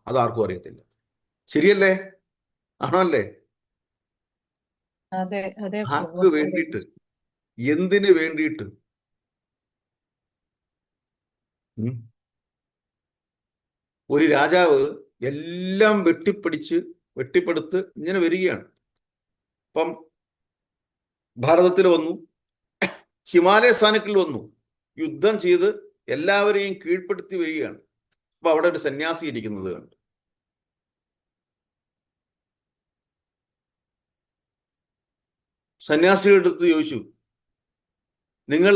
അതാർക്കും അറിയത്തില്ല. ശരിയല്ലേ? ആണോ അല്ലേ? അതെ അതെ ആർക്ക് വേണ്ടിയിട്ട്? എന്തിനു വേണ്ടിയിട്ട്? ഒരു രാജാവ് എല്ലാം വെട്ടിപ്പടുത്ത് ഇങ്ങനെ വരികയാണ്. അപ്പം ഭാരതത്തിൽ വന്നു, ഹിമാലയ സ്ഥാനങ്ങളിൽ വന്നു, യുദ്ധം ചെയ്ത് എല്ലാവരെയും കീഴ്പ്പെടുത്തി വരികയാണ്. അപ്പൊ അവിടെ ഒരു സന്യാസി ഇരിക്കുന്നത് കണ്ടു. സന്യാസിയുടെ അടുത്ത് ചോദിച്ചു, നിങ്ങൾ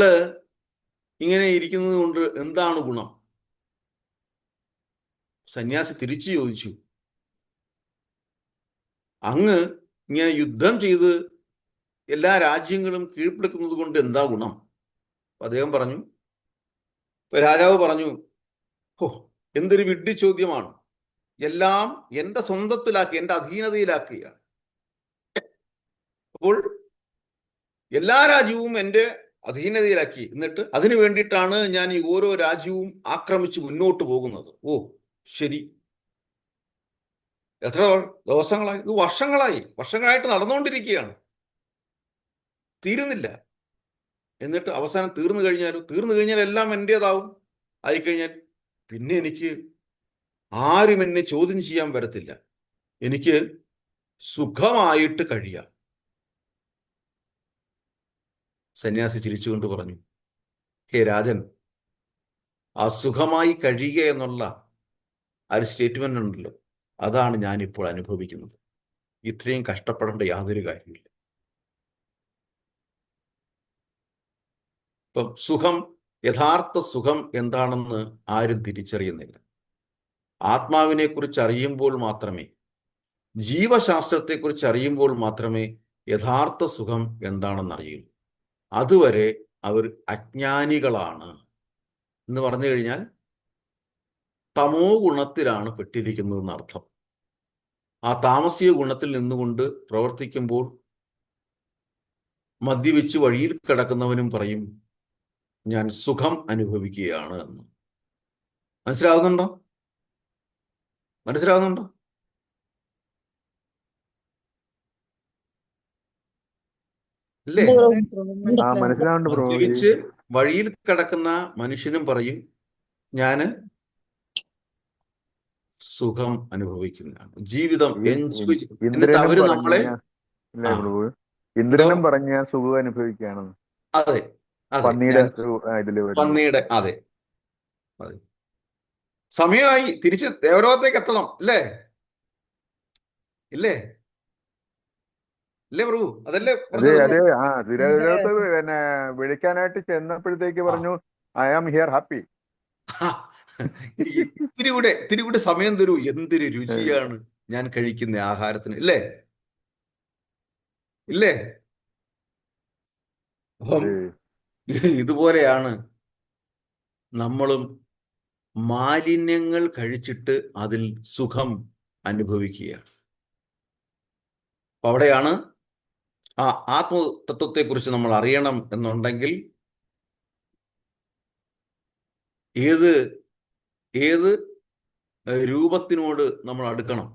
ഇങ്ങനെ ഇരിക്കുന്നത് കൊണ്ട് എന്താണ് ഗുണം? സന്യാസി തിരിച്ചു ചോദിച്ചു, അങ്ങ് ഇങ്ങനെ യുദ്ധം ചെയ്ത് എല്ലാ രാജ്യങ്ങളും കീഴ്പ്പെടുക്കുന്നത് കൊണ്ട് എന്താ ഗുണം? അദ്ദേഹം പറഞ്ഞു, രാജാവ് പറഞ്ഞു, എന്തൊരു വിഡ്ഢി ചോദ്യമാണ്, എല്ലാം എൻ്റെ സ്വന്തത്തിലാക്കി, എൻ്റെ അധീനതയിലാക്കുക. അപ്പോൾ എല്ലാ രാജ്യവും എൻ്റെ അധീനതയിലാക്കി, എന്നിട്ട് അതിനു വേണ്ടിയിട്ടാണ് ഞാൻ ഈ ഓരോ രാജ്യവും ആക്രമിച്ച് മുന്നോട്ട് പോകുന്നത്. ശരി. എത്ര ദിവസങ്ങളായി? ഇത് വർഷങ്ങളായിട്ട് നടന്നുകൊണ്ടിരിക്കുകയാണ്, തീരുന്നില്ല. എന്നിട്ട് അവസാനം തീർന്നു കഴിഞ്ഞാൽ എല്ലാം എൻ്റേതാവും. ആയിക്കഴിഞ്ഞാൽ പിന്നെ എനിക്ക് ആരും എന്നെ ചോദ്യം ചെയ്യാൻ വരത്തില്ല, എനിക്ക് സുഖമായിട്ട് കഴിയാം. സന്യാസി ചിരിച്ചുകൊണ്ട് പറഞ്ഞു, ഹേ രാജൻ, ആ സുഖമായി കഴിയുക എന്നുള്ള ആ ഒരു സ്റ്റേറ്റ്മെന്റ് ഉണ്ടല്ലോ, അതാണ് ഞാനിപ്പോൾ അനുഭവിക്കുന്നത്. ഇത്രയും കഷ്ടപ്പെടേണ്ട യാതൊരു കാര്യമില്ല. ഇപ്പം സുഖം, യഥാർത്ഥ സുഖം എന്താണെന്ന് ആരും തിരിച്ചറിയുന്നില്ല. ആത്മാവിനെ കുറിച്ച് അറിയുമ്പോൾ മാത്രമേ, ജീവശാസ്ത്രത്തെക്കുറിച്ച് അറിയുമ്പോൾ മാത്രമേ യഥാർത്ഥ സുഖം എന്താണെന്ന് അറിയും. അതുവരെ അവർ അജ്ഞാനികളാണ് എന്ന് പറഞ്ഞു കഴിഞ്ഞാൽ തമോ ഗുണത്തിലാണ് പെട്ടിരിക്കുന്നതെന്ന് അർത്ഥം. ആ താമസിക ഗുണത്തിൽ നിന്നുകൊണ്ട് പ്രവർത്തിക്കുമ്പോൾ മദ്യപിച്ച് വഴിയിൽ കിടക്കുന്നവനും പറയും ഞാൻ സുഖം അനുഭവിക്കുകയാണ് എന്ന്. മനസ്സിലാകുന്നുണ്ടോ? മനസ്സിലാകുന്നുണ്ടോ? ഇല്ലേ? മനസ്സിലാവുണ്ട് പ്രഭുജി. മദ്യപിച്ച് വഴിയിൽ കിടക്കുന്ന മനുഷ്യനും പറയും ഞാന് സുഖം അനുഭവിക്കുന്നതാണ്, ജീവിതം എൻജോയ്. എന്നിട്ട് ഇന്ദ്രനും അവര് നമ്മളെ ഇല്ലേ പ്രഭു, ഇന്ദ്രനും പറഞ്ഞ സുഖം അനുഭവിക്കുകയാണെന്ന്. അതെ അതെ പന്നിയുടെ ഞാൻ ഇതില് വരുന്നത്. പന്നിയുടെ അതെ അതെ. സമയമായി, തിരിച്ച് ദേവലോകത്തേക്ക് എത്തണം. ഇല്ലേ? ഇല്ലേ? ഇല്ലേ പ്രഭു? അതല്ലേ അതെ പറഞ്ഞത്? അതെ. തിരുവനന്തപുരത്ത് പിന്നെ വിളിക്കാനായിട്ട് ചെന്നപ്പോഴത്തേക്ക് പറഞ്ഞു ഐ ആം ഹിയർ ഹാപ്പി. ഇത്തിരി കൂടെ സമയം തരൂ, എന്തൊരു രുചിയാണ് ഞാൻ കഴിക്കുന്ന ആഹാരത്തിന്. ഇല്ലേ? ഇല്ലേ? അപ്പം ഇതുപോലെയാണ് നമ്മളും മാലിന്യങ്ങൾ കഴിച്ചിട്ട് അതിൽ സുഖം അനുഭവിക്കുക. അപ്പൊ അവിടെയാണ് ആ ആത്മതത്വത്തെക്കുറിച്ച് നമ്മൾ അറിയണം എന്നുണ്ടെങ്കിൽ ഏത് രൂപത്തിനോട് നമ്മൾ അടുക്കണം.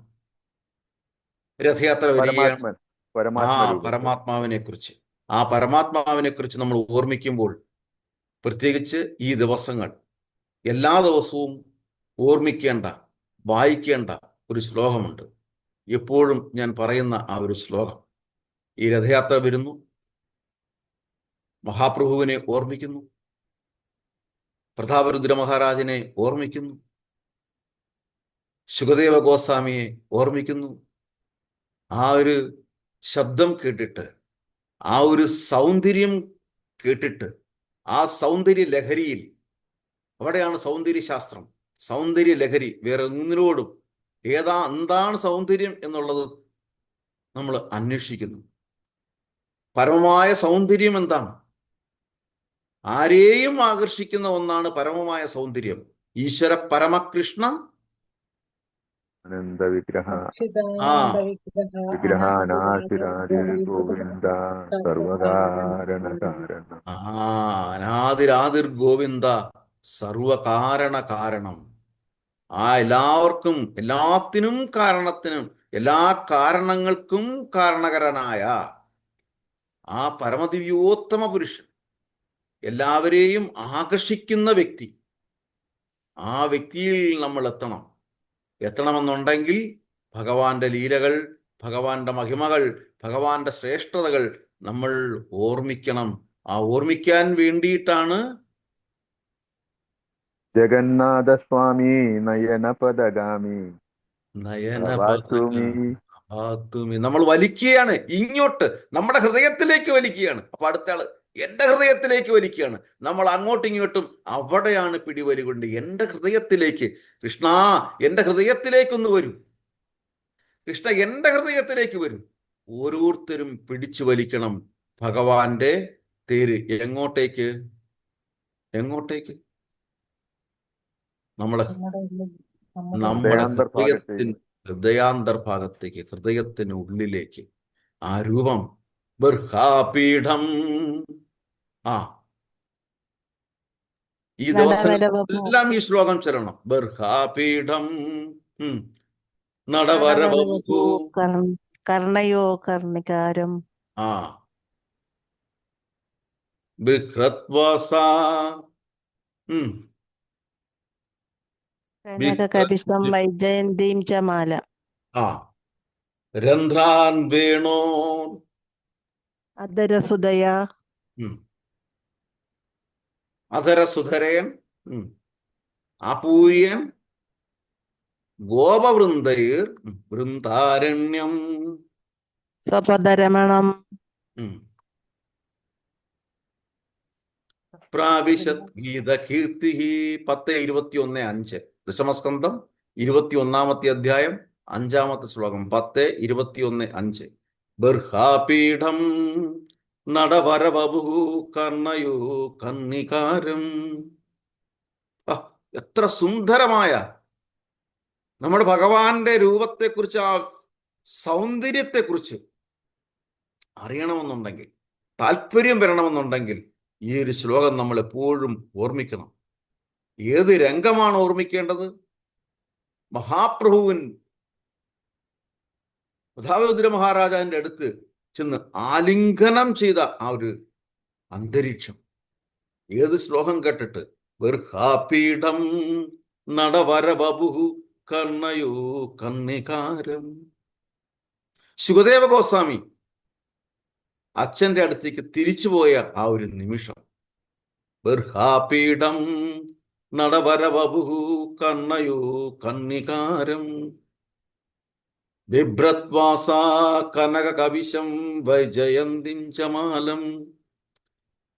രഥയാത്ര വരികയാണ്. പരമാത്മാവിനെ കുറിച്ച്, ആ പരമാത്മാവിനെ കുറിച്ച് നമ്മൾ ഓർമ്മിക്കുമ്പോൾ, പ്രത്യേകിച്ച് ഈ ദിവസങ്ങൾ, എല്ലാ ദിവസവും ഓർമ്മിക്കേണ്ട, വായിക്കേണ്ട ഒരു ശ്ലോകമുണ്ട്. എപ്പോഴും ഞാൻ പറയുന്ന ആ ഒരു ശ്ലോകം. ഈ രഥയാത്ര വരുന്നു, മഹാപ്രഭുവിനെ ഓർമ്മിക്കുന്നു, പ്രതാപരുദ്ര മഹാരാജനെ ഓർമ്മിക്കുന്നു, ശുകദേവ ഗോസ്വാമിയെ ഓർമ്മിക്കുന്നു. ആ ഒരു ശബ്ദം കേട്ടിട്ട്, ആ ഒരു സൗന്ദര്യം കേട്ടിട്ട്, ആ സൗന്ദര്യ ലഹരിയിൽ, അവിടെയാണ് സൗന്ദര്യശാസ്ത്രം, സൗന്ദര്യ ലഹരി. വേറെ ഒന്നിനോടും എന്താണ് സൗന്ദര്യം എന്നുള്ളത് നമ്മൾ അന്വേഷിക്കുന്നു. പരമമായ സൗന്ദര്യം എന്താണ്? ആരെയും ആകർഷിക്കുന്ന ഒന്നാണ് പരമമായ സൗന്ദര്യം. ഈശ്വര പരമകൃഷ്ണ അനന്ത വിഗ്രഹ ഗോവിന്ദ സർവകാരണ കാരണ. അനാദിരാതിർ ഗോവിന്ദ സർവകാരണ കാരണം. ആ എല്ലാത്തിനും കാരണത്തിനും എല്ലാ കാരണങ്ങൾക്കും കാരണകരനായ ആ പരമദിവ്യോത്തമ പുരുഷൻ, എല്ലാവരെയും ആകർഷിക്കുന്ന വ്യക്തി, ആ വ്യക്തിയിൽ നമ്മൾ എത്തണമെന്നുണ്ടെങ്കിൽ ഭഗവാന്റെ ലീലകൾ, ഭഗവാന്റെ മഹിമകൾ, ഭഗവാന്റെ ശ്രേഷ്ഠതകൾ നമ്മൾ ഓർമ്മിക്കണം. ആ ഓർമ്മിക്കാൻ വേണ്ടിയിട്ടാണ് ജഗന്നാഥ സ്വാമി നയനപദഗാമി നമ്മൾ വലിക്കുകയാണ് ഇങ്ങോട്ട്, നമ്മുടെ ഹൃദയത്തിലേക്ക് വലിക്കുകയാണ്. അപ്പൊ അടുത്ത ആള് എൻ്റെ ഹൃദയത്തിലേക്ക് വലിക്കുകയാണ്. നമ്മൾ അങ്ങോട്ടും ഇങ്ങോട്ടും, അവിടെയാണ് പിടിവലി കൊണ്ട് എൻ്റെ ഹൃദയത്തിലേക്ക്. കൃഷ്ണ എൻ്റെ ഹൃദയത്തിലേക്കൊന്ന് വരൂ, കൃഷ്ണ എൻ്റെ ഹൃദയത്തിലേക്ക് വരും. ഓരോരുത്തരും പിടിച്ചു വലിക്കണം ഭഗവാന്റെ തേര്. എങ്ങോട്ടേക്ക്? നമ്മുടെ ഹൃദയാന്തർഭാഗത്തേക്ക്, ഹൃദയത്തിന് ഉള്ളിലേക്ക്. ആ രൂപം ബർഹാപീഠം. ഈ ദിവസങ്ങളെല്ലാം ഈ ശ്ലോകം ചൊല്ലണം. ബർഹാപീഠം നടവരവപു കർണയോ കർണികാരം ബൃഹത്വാസ കനകകരിശം വൈജയന്തിം ച മാല. രന്ധ്രാൻ വേണോ അധരസുതയ അധരസുധരയൻ അപൂര്യൻ ഗോപവൃന്ദൈർ വൃന്ദാരണ്യം സ്വപദരമണം പ്രാവിശത് ഗീതകീർത്തി. 10:21-5 ദശമസ്കന്ധം 21-ാമത്തെ അധ്യായം 5-ാമത്തെ ശ്ലോകം. 10:21-5. ബർഹാപീഠം നടവരവപു കർണയോ കർണികാരം. എത്ര സുന്ദരമായ നമ്മുടെ ഭഗവാന്റെ രൂപത്തെക്കുറിച്ച്, ആ സൗന്ദര്യത്തെക്കുറിച്ച് അറിയണമെന്നുണ്ടെങ്കിൽ, താല്പര്യം വരണമെന്നുണ്ടെങ്കിൽ ഈ ഒരു ശ്ലോകം നമ്മൾ എപ്പോഴും ഓർമ്മിക്കണം. ഏത് രംഗമാണ് ഓർമ്മിക്കേണ്ടത്? മഹാപ്രഭുവിൻ പ്രതാപരുദ്ര മഹാരാജാവിന്റെ അടുത്ത് ചെന്ന് ആലിംഗനം ചെയ്ത ആ ഒരു അന്തരീക്ഷം. ഏത് ശ്ലോകം കേട്ടിട്ട്? ബർഹാപീഠം നടവരവപു കർണയോ കർണികാരം. ശുകദേവ ഗോസ്വാമി അച്ഛന്റെ അടുത്തേക്ക് തിരിച്ചുപോയ ആ ഒരു നിമിഷം. ബർഹാപീഠം നടവരവപു കർണയോ കർണികാരം. ബിഭ്രത്വാസ കനക കവിശം വൈജയന്തിം ചമാലം.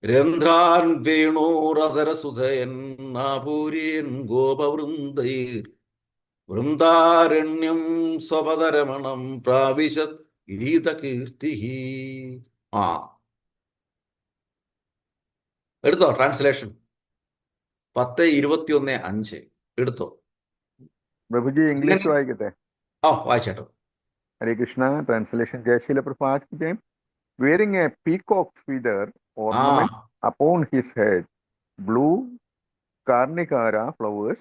രന്ധ്രാൻ വേണോരധരസുധയൻ നാപൂര്യൻ ഗോപവൃന്ദൈർ വൃന്ദാരണ്യം സ്വപദരമണം പ്രാവിശത് ഗീതകീർത്തി. ആ എടുത്തോ ട്രാൻസ്ലേഷൻ? 10:21:5 എടുത്തോ? പ്രഭുജി ഇംഗ്ലീഷ് വായിക്കട്ടെ? വായിച്ചേട്ടോ. Hare Krishna. Translation Jai Srila Prabhupada ki jai. Wearing a peacock feather ornament upon his head, blue karnikara flowers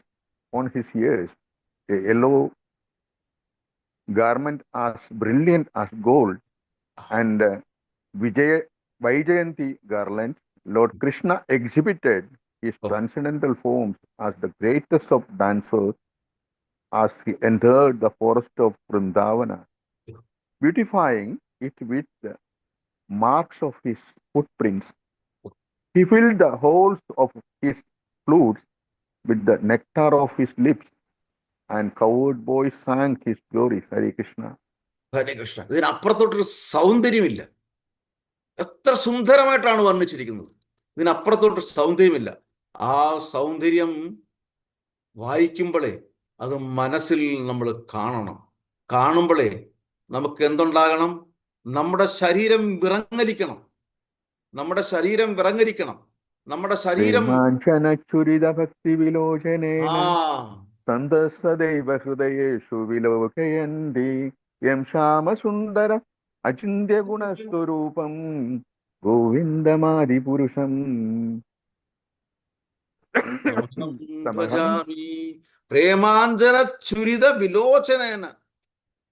on his ears, a yellow garment as brilliant as gold, and Vaijayanti garlands, Lord Krishna exhibited his transcendental forms as the greatest of dancers as he entered the forest of Vrindavana, beautifying it with the marks of his footprints. He filled the holes of his flutes with the nectar of his lips, and cowherd boys sang his glories. Hare Krishna. ഹരേ കൃഷ്ണ. ഇതിനപ്പുറത്തോട്ടൊരു സൗന്ദര്യമില്ല. എത്ര സുന്ദരമായിട്ടാണ് വർണ്ണിച്ചിരിക്കുന്നത്. ഇതിനപ്പുറത്തോട്ട് സൗന്ദര്യമില്ല. ആ സൗന്ദര്യം വായിക്കുമ്പോഴേ അത് മനസ്സിൽ നമ്മൾ കാണണം. കാണുമ്പോഴേ നമുക്ക് എന്തുണ്ടാകണം? നമ്മുടെ ശരീരം വിറങ്ങലിക്കണം. നമ്മുടെ ശരീരം വിറങ്ങലിക്കണം. നമ്മുടെ ശരീരം ഭക്തി വിലോചനേന സന്തസദൈവ ഹൃദയേഷു വിലോകയന്തി യം ശ്യാമസുന്ദര അചിന്ത്യ ഗുണസ്വരൂപം ഗോവിന്ദമാദിപുരുഷം പ്രേമാഞ്ജന ചുരിത വിലോചനേന.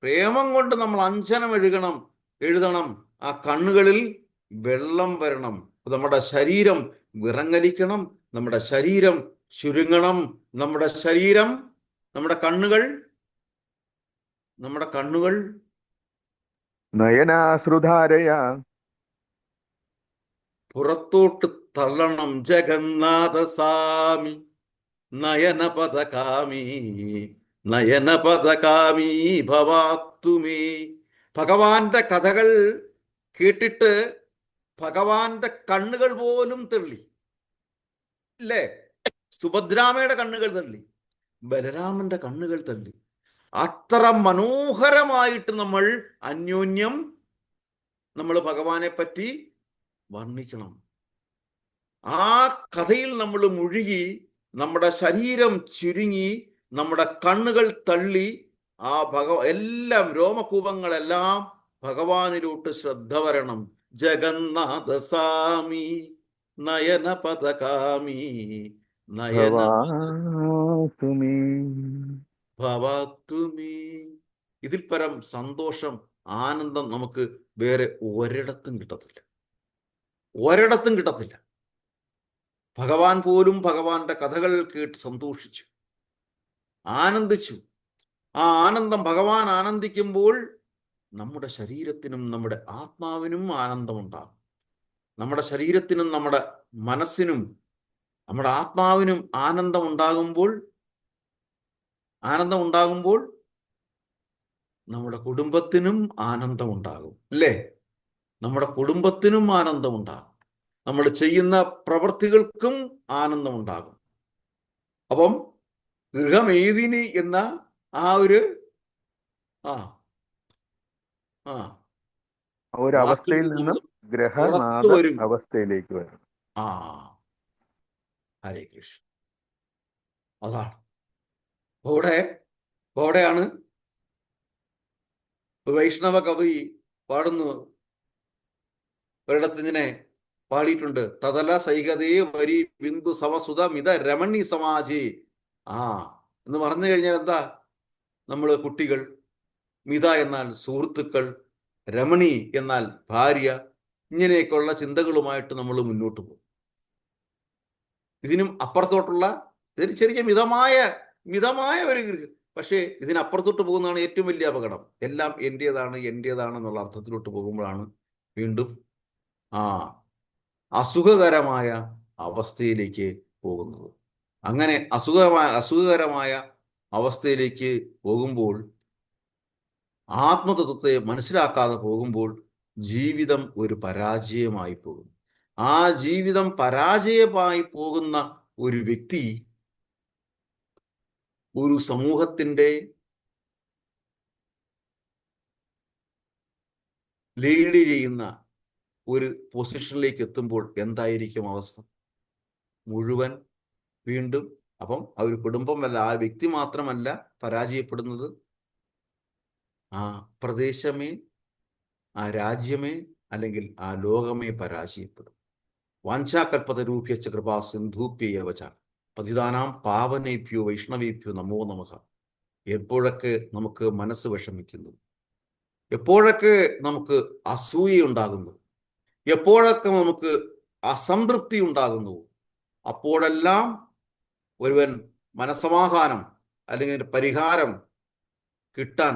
പ്രേമം കൊണ്ട് നമ്മൾ അഞ്ജനം എഴുതണം. ആ കണ്ണുകളിൽ വെള്ളം വരണം. നമ്മുടെ ശരീരം വിറങ്ങലിക്കണം. നമ്മുടെ ശരീരം ചുരുങ്ങണം. നമ്മുടെ കണ്ണുകൾ നയനാശ്രുധാരയ പുറത്തോട്ട് തള്ളണം. ജഗന്നാഥ സ്വാമി നയനപദകാമി ഭവാത്തുമേ. ഭഗവാന്റെ കഥകൾ കേട്ടിട്ട് ഭഗവാന്റെ കണ്ണുകൾ പോലും തള്ളി, ഇല്ലേ? സുഭദ്രാമയുടെ കണ്ണുകൾ തള്ളി, ബലരാമന്റെ കണ്ണുകൾ തള്ളി. അത്ര മനോഹരമായിട്ട് നമ്മൾ അന്യോന്യം നമ്മൾ ഭഗവാനെ പറ്റി വർണ്ണിക്കണം. ആ കഥയിൽ നമ്മൾ മുഴുകി, നമ്മുടെ ശരീരം ചുരുങ്ങി, നമ്മുടെ കണ്ണുകൾ തള്ളി, ആ എല്ലാം രോമകൂപങ്ങളെല്ലാം ഭഗവാനിലോട്ട് ശ്രദ്ധ വരണം. ജഗന്നാഥ സ്വാമി നയനപദകാമി ഭവാത്തുമേ. ഇതിൽ പരം സന്തോഷം, ആനന്ദം നമുക്ക് വേറെ ഒരിടത്തും കിട്ടത്തില്ല. ഭഗവാൻ പോലും ഭഗവാന്റെ കഥകൾ കേട്ട് സന്തോഷിച്ചു, ആനന്ദിച്ചു. ആ ആനന്ദം, ഭഗവാൻ ആനന്ദിക്കുമ്പോൾ നമ്മുടെ ശരീരത്തിനും നമ്മുടെ ആത്മാവിനും ആനന്ദമുണ്ടാകും. നമ്മുടെ ശരീരത്തിനും നമ്മുടെ മനസ്സിനും നമ്മുടെ ആത്മാവിനും ആനന്ദം ഉണ്ടാകുമ്പോൾ നമ്മുടെ കുടുംബത്തിനും ആനന്ദമുണ്ടാകും, അല്ലേ? നമ്മുടെ കുടുംബത്തിനും ആനന്ദമുണ്ടാകും. നമ്മൾ ചെയ്യുന്ന പ്രവൃത്തികൾക്കും ആനന്ദമുണ്ടാകും. അപ്പം ഗൃഹമേദിനി എന്ന ആ ഒരു ഒരു വാക്കിൽ അവസ്ഥയിൽ നിന്ന് നിന്നും നമ്മൾ ഗ്രഹനാഥ പുറത്തു വരും. അവസ്ഥയിലേക്ക് വരും. ആ ഹരേ കൃഷ്ണ. അതാണ് അവിടെയാണ് വൈഷ്ണവ കവി പാടുന്നു. ഒരിടത്ത് ഇങ്ങനെ പാടിയിട്ടുണ്ട്. തതല സൈകതേ വരി ബിന്ദു സമസുത മിത രമണി സമാജി. എന്ന് പറഞ്ഞു കഴിഞ്ഞാൽ എന്താ? നമ്മൾ കുട്ടികൾ, മിത എന്നാൽ സുഹൃത്തുക്കൾ, രമണി എന്നാൽ ഭാര്യ, ഇങ്ങനെയൊക്കെയുള്ള ചിന്തകളുമായിട്ട് നമ്മൾ മുന്നോട്ട് പോകും. ഇതിനും അപ്പുറത്തോട്ടുള്ള ഇതിന് ചെറിയ മിതമായ ഒരു പക്ഷേ ഇതിനപ്പുറത്തോട്ട് പോകുന്നതാണ് ഏറ്റവും വലിയ അപകടം. എല്ലാം എന്റേതാണെന്നുള്ള അർത്ഥത്തിലോട്ട് പോകുമ്പോഴാണ് വീണ്ടും അസുഖകരമായ അവസ്ഥയിലേക്ക് പോകുന്നത്. അങ്ങനെ അസുഖകരമായ അവസ്ഥയിലേക്ക് പോകുമ്പോൾ, ആത്മതത്വത്തെ മനസ്സിലാക്കാതെ പോകുമ്പോൾ ജീവിതം ഒരു പരാജയമായി പോകും. ആ ജീവിതം പരാജയമായി പോകുന്ന ഒരു വ്യക്തി ഒരു സമൂഹത്തിന്റെ ലീഡ് ചെയ്യുന്ന ഒരു പൊസിഷനിലേക്ക് എത്തുമ്പോൾ എന്തായിരിക്കും അവസ്ഥ? മുഴുവൻ വീണ്ടും അപ്പം ആ ഒരു കുടുംബമല്ല, ആ വ്യക്തി മാത്രമല്ല പരാജയപ്പെടുന്നത്, ആ പ്രദേശമേ, ആ രാജ്യമേ, അല്ലെങ്കിൽ ആ ലോകമേ പരാജയപ്പെടും. വാഞ്ചാകൽപതരൂപ്യച്ച കൃപാ സിന്ധൂപ്യവച പതിതാനാം പാവനേഭ്യോ വൈഷ്ണവേഭ്യോ നമോ നമഃ. എപ്പോഴൊക്കെ നമുക്ക് മനസ്സ് വിഷമിക്കുന്നു, എപ്പോഴൊക്കെ നമുക്ക് അസൂയയുണ്ടാകുന്നു, എപ്പോഴൊക്കെ നമുക്ക് അസംതൃപ്തി ഉണ്ടാകുന്നു, അപ്പോഴെല്ലാം ഒരുവൻ മനസമാധാനം അല്ലെങ്കിൽ പരിഹാരം കിട്ടാൻ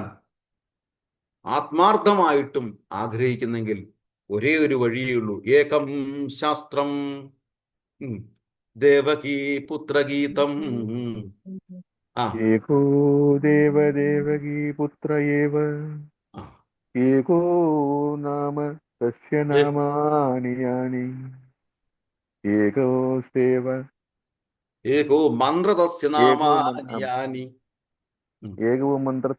ആത്മാർത്ഥമായിട്ടും ആഗ്രഹിക്കുന്നെങ്കിൽ ഒരേ ഒരു വഴിയേ ഉള്ളൂ. ഏകം ശാസ്ത്രം ദേവകീ പുത്രഗീതം. ഏകോ ദേവദേവകീ പുത്ര ഏവ ഏകോ നാമ തസ്യ നാമാനി യാനി ഏകോ സേവ ഏകോ മന്ത്ര തസ്യ നാമാനി യാനി. ഏകോ മന്ത്ര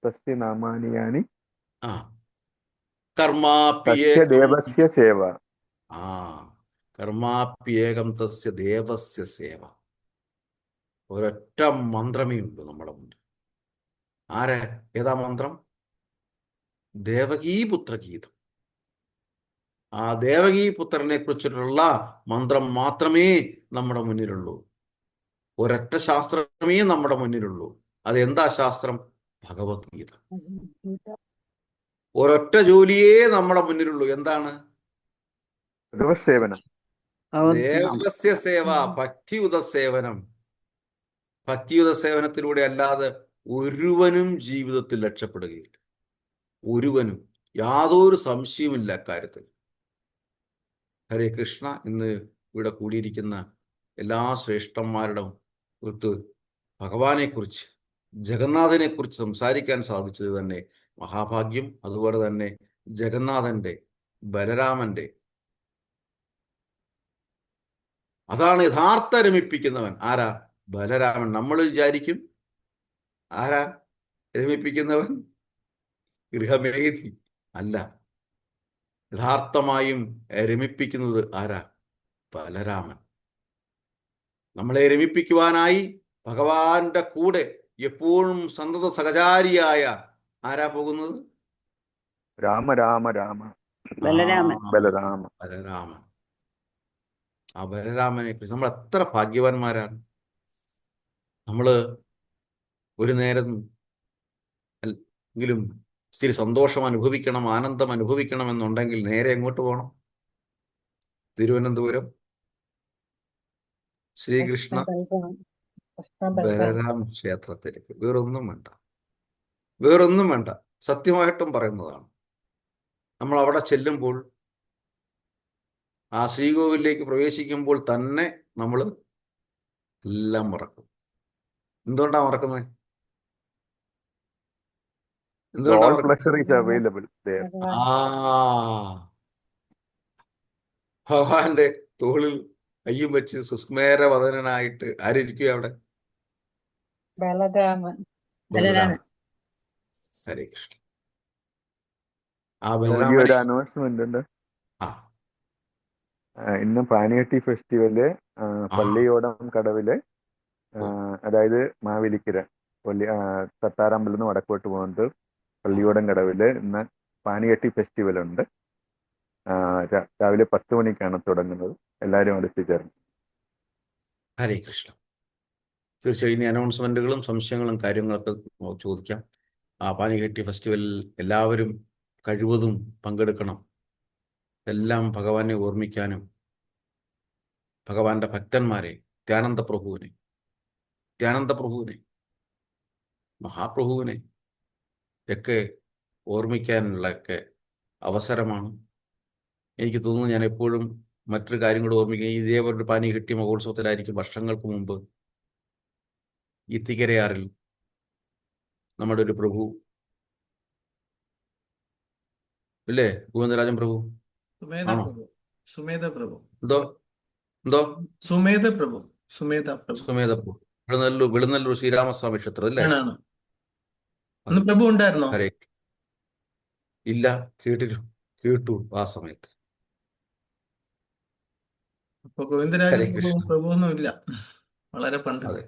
തസ്യ നാമാനി യാനി കർമാപ്യേകം ദേവസ്യ സേവ. കർമാപ്യേകം തസ്യ ദേവസ്യ സേവ. ഒരൊറ്റ മന്ത്രമേ ഉള്ളൂ നമ്മുടെ മുന്നിൽ. ഏതാ മന്ത്രം? ദേവകീപുത്രഗീതം. ആ ദേവകീപുത്രനെ കുറിച്ചിട്ടുള്ള മന്ത്രം മാത്രമേ നമ്മുടെ മുന്നിലുള്ളൂ. ഒരൊറ്റ ശാസ്ത്രമേ നമ്മുടെ മുന്നിലുള്ളൂ. അതെന്താ ശാസ്ത്രം? ഭഗവത്ഗീത. ഒരൊറ്റ ജോലിയേ നമ്മുടെ മുന്നിലുള്ളൂ. എന്താണ്? സേവനം. ദേവസ്യ സേവ, ഭക്തിയുത സേവനം. ഭക്തിയുത സേവനത്തിലൂടെ അല്ലാതെ ഒരുവനും ജീവിതത്തിൽ രക്ഷപ്പെടുകയില്ല. ഒരുവനും, യാതൊരു സംശയവുമില്ല അക്കാര്യത്തിൽ. ഹരേ കൃഷ്ണ. ഇന്ന് ഇവിടെ കൂടിയിരിക്കുന്ന എല്ലാ ശ്രേഷ്ഠന്മാരുടെ അടുത്ത് ഭഗവാനെക്കുറിച്ച്, ജഗന്നാഥനെക്കുറിച്ച് സംസാരിക്കാൻ സാധിച്ചത് തന്നെ മഹാഭാഗ്യം. അതുപോലെ തന്നെ ജഗന്നാഥന്റെ, ബലരാമന്റെ, അതാണ് യഥാർത്ഥ രമിപ്പിക്കുന്നവൻ. ആരാ? ബലരാമൻ. നമ്മൾ വിചാരിക്കും ആരാ രമിപ്പിക്കുന്നവൻ? ഗൃഹമേധി. അല്ല, യഥാർത്ഥമായും രമിപ്പിക്കുന്നത് ആരാ? ബലരാമൻ. നമ്മളെ രമിപ്പിക്കുവാനായി ഭഗവാന്റെ കൂടെ എപ്പോഴും സന്തത സഹചാരിയായ ആരാ പോകുന്നത്? രാമ രാമ രാമ ബലരാമൻ. ബലരാമൻ. ആ ബലരാമനെ കുറിച്ച് നമ്മൾ എത്ര ഭാഗ്യവാന്മാരാണ്. നമ്മൾ ഒരു നേരം എങ്കിലും ഇത്തിരി സന്തോഷം അനുഭവിക്കണം, ആനന്ദം അനുഭവിക്കണം എന്നുണ്ടെങ്കിൽ നേരെ എങ്ങോട്ട് പോകണം? തിരുവനന്തപുരം ശ്രീകൃഷ്ണ ബലരാം ക്ഷേത്രത്തിലേക്ക്. വേറൊന്നും വേണ്ട. സത്യമായിട്ടും പറയുന്നതാണ്. നമ്മൾ അവിടെ ചെല്ലുമ്പോൾ, ആ ശ്രീകോവിലേക്ക് പ്രവേശിക്കുമ്പോൾ തന്നെ നമ്മൾ എല്ലാം മറക്കും. എന്തുകൊണ്ടാ മറക്കുന്നത്? ഭഗവാന്റെ തോളിൽ കയ്യും വെച്ച് സുസ്മേരവദനായിട്ട് ആരിയ്ക്കുക അവിടെ? ബലരാമൻ. ബലരാമൻ. ഹരേ കൃഷ്ണ. ആ വലിയൊരു ബലരാമനെ അനൗൺസ്മെന്റ് ഉണ്ട്. ആ ഇന്ന് പാനിയട്ടി ഫെസ്റ്റിവല് ആ പള്ളിയോടം കടവില്, ഓ അതായത് മാവേലിക്കര തട്ടാരമ്പലം നിന്ന് വടക്കോട്ട് പോകുന്നത് ആ പള്ളിയോടം കടവില് ഇന്ന് പാനിയട്ടി ഫെസ്റ്റിവൽ ഉണ്ട്. രാവിലെ 10 മണിക്കാണ് തുടങ്ങുന്നത്. എല്ലാവരും അവിടെ എത്തിച്ചേർന്നു. ഹരേ കൃഷ്ണ. തീർച്ചയായും ഇനി അനൗൺസ്മെന്റുകളും സംശയങ്ങളും കാര്യങ്ങളൊക്കെ ചോദിക്കാം. പാനിഘട്ടി ഫെസ്റ്റിവലിൽ എല്ലാവരും കഴിവതും പങ്കെടുക്കണം. എല്ലാം ഭഗവാനെ ഓർമ്മിക്കാനും ഭഗവാന്റെ ഭക്തന്മാരെ ത്യാനന്ദ പ്രഭുവിനെ മഹാപ്രഭുവിനെ ഒക്കെ ഓർമ്മിക്കാനുള്ളൊക്കെ അവസരമാണ്. എനിക്ക് തോന്നുന്നു ഞാൻ എപ്പോഴും മറ്റൊരു കാര്യം കൂടെ ഓർമ്മിക്കുക, ഇതേപോലൊരു പാനിഘട്ടി മഹോത്സവത്തിലായിരിക്കും വർഷങ്ങൾക്ക് മുമ്പ് ഇത്തിക്കരയാറിൽ നമ്മുടെ ഒരു പ്രഭു ഇല്ലേ, ഗോവിന്ദരാജൻ പ്രഭു സുമേധ ആണോ? പ്രഭു സുമേധ പ്രഭു എന്തോ എന്തോ സുമേധ പ്രഭു സുമേധ പ്രഭു സുമേധ പ്രഭു വെളുന്നല്ലൂർ ശ്രീരാമസ്വാമി ക്ഷേത്രം അല്ലേ? ആണാണ്. അന്ന് പ്രഭു ഉണ്ടായിരുന്നോ? ഹരേ ഇല്ല, കേട്ടു ആ സമയത്ത്. അപ്പൊ ഗോവിന്ദരാജ ഹരേ പ്രഭു കൃഷ്ണ. പ്രഭുവൊന്നും ഇല്ല, വളരെ പണ്ട്. അതെ,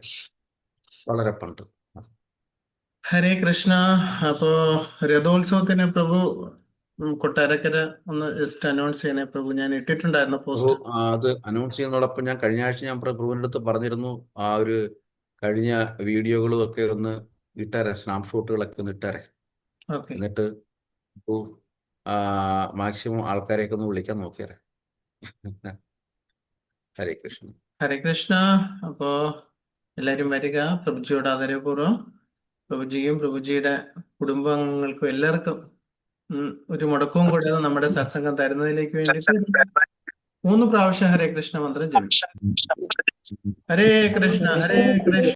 വളരെ പണ്ട്. ഹരേ കൃഷ്ണ. അപ്പോ രഥോത്സവത്തിന് പ്രഭു കൊട്ടാരക്കര ഒന്ന് ജസ്റ്റ് അനൗൺസ് ചെയ്യണേ പ്രഭു. ഞാൻ ഇട്ടിട്ടുണ്ടായിരുന്നു പ്രഭു പോസ്റ്റ്. അത് അനൗൺസ് ചെയ്യുന്നതോടൊപ്പം ഞാൻ കഴിഞ്ഞ ആഴ്ച ഞാൻ പ്രഭുവിൻ്റെ അടുത്ത് പറഞ്ഞിരുന്നു, ആ ഒരു കഴിഞ്ഞ വീഡിയോകളും ഒക്കെ ഒന്ന് ഇട്ടേരെ, സ്നാപ്ഷോട്ടുകളൊക്കെ ഒന്ന് ഇട്ടേരെ. ഓക്കെ. എന്നിട്ട് മാക്സിമം ആൾക്കാരെയൊക്കെ ഒന്ന് വിളിക്കാൻ നോക്കിയാരെ. ഹരേ കൃഷ്ണ. ഹരേ കൃഷ്ണ. അപ്പോ എല്ലാരും വരിക, പ്രഭുജിയോട് ആദരപൂർവ്വം. പ്രഭുജിയും പ്രഭുജിയുടെ കുടുംബാംഗങ്ങൾക്കും എല്ലാവർക്കും ഒരു മുടക്കവും കൂടാതെ നമ്മുടെ സത്സംഗം തരുന്നതിലേക്ക് വേണ്ടിയിട്ട് 3 പ്രാവശ്യം ഹരേ കൃഷ്ണ മന്ത്രം ജപിക്കും. ഹരേ കൃഷ്ണ ഹരേ കൃഷ്ണ